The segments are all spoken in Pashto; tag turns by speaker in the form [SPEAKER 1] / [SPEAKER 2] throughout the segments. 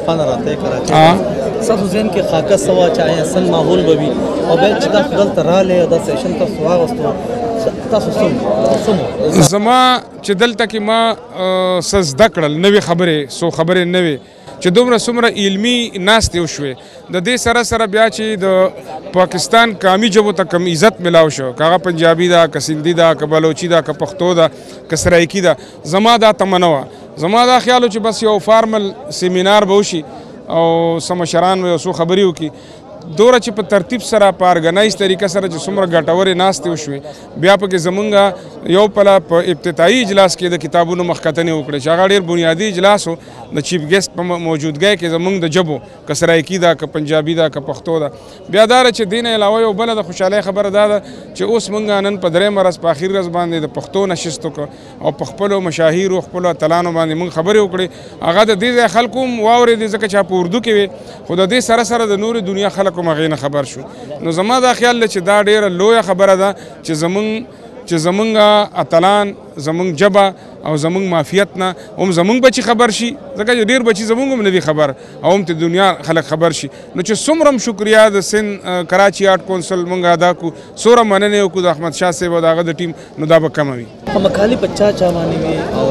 [SPEAKER 1] پښتونخوا نه راته کراچۍ ستاسو ذهن کې خاکه څه وه چې آیا څنګه ماحول به وي او بیا چې تاسو دلته راغلې او دا سیشن تاسو واغوستو تاسو څه
[SPEAKER 2] زما چې دلته کې ما څه زده کړل نوې خبرې څو خبرې نوې چې دومره څومره علمي ناستې وشوې د دې سره سره بیا چې د پاکستان قامي ژبو ته کم عزت ملاو شو که هغه پنجابي ده که سندي ده که بلوچي ده که پښتو ده که سرایکي ده زما دا تمنه وه زما دا خیال و چې بس یو فارمل سیمینار به وشي او څه مشران به یو څو خبرې وکړي دوره چې په ترتیب سره په ارګنایز طریقه سره چې څومره ګټورې ناستې وشوې بیا پکې زمونږ یو پله په ابتدایي اجلاس کې د کتابونو مخکتنې وکړې چې هغه ډېر بنیادي اجلاس و د چیف ګیسټ په موجودګۍ کې زمونږ د ژبو که سرایکي ده که پنجابي ده که پښتو ده بیا دا چې دې نه علاوه یو بله د خوشحالۍ خبره دا ده چې اوس مونږ نن په درېیمه ورځ په اخر ورځ باندې د پښتو نشست وکړو او په خپلو مشاهیرو خپلو اتلانو باندې مونږ خبرې وکړې هغه د دې ځای خلکو هم واورېدې ځکه چې په اردو کې وې خو د دې سره سره د نورې دنیا خلک هم هغې نه خبر شو نو زما دا خیال دی چې دا ډېره لویه خبره ده چې زمونږ اتلان زمونږ ژبه او زمونږ مافیت نه هم زمونږ بچي خبر شي ځکه چې ډېر بچي زمونږ هم نه دي خبر او هم د دنیا خلک خبر شي نو چې څومره هم شکریا د سند کراچي آرټ کونسل مونږ ادا کړو څومره مننې وکړو د احمدشاه صاحب او د هغه د ټیم نو دا به کمه وي
[SPEAKER 1] مکالې په چا چا باندې وي او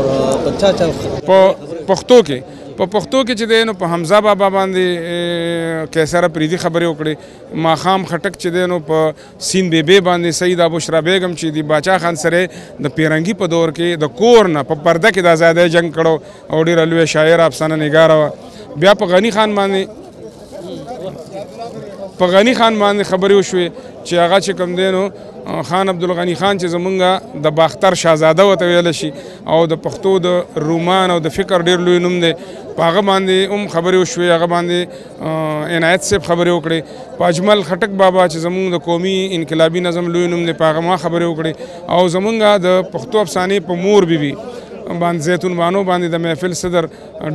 [SPEAKER 1] په چا چا
[SPEAKER 2] په پښتو کې په پښتو کې چې دی نو په حمزه بابا باندې کیسر اپریدي خبرې وکړې ماښام خټک چې دی نو په سین بیبي باندې سید ابوشرا بیګم چې د باچا خان سره د پیرنګي په دور کې د کور نه په پرده کې د آزادۍ جنګ کړو او ډېره لویه شاعره افسانه نګاره وه بیا په غني خان باندې خبرې وشوې چې هغه چې کوم دی نو خان عبدالغني خان چې زمونږ د باختر شاهزاده ورته ویلی شي او د پښتو د رومان او د فکر ډېر لوی نوم دی په هغه باندې هم خبرې وشوې هغه باندې عنایت صاحب خبرې وکړې په اجمل خټک بابا چې زمونږ د قومي انقلابي نظم لوی نوم دی په هغه ما خبرې وکړې او زمونږ د پښتو افسانې په مور بیبي باندې زیتون بانو باندې د محفل صدر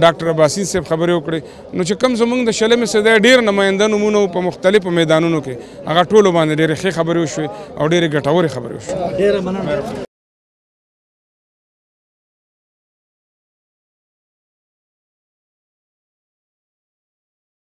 [SPEAKER 2] ډاکټر عباسین صاحب خبرې وکړې نو چې کوم زمونږ د شلمې صدۍ ډېر نماینده نومونه په مختلفو میدانونو کې هغه ټولو باندې ډېرې ښې خبرې وشوې او ډېرې ګټورې خبرې وشوې.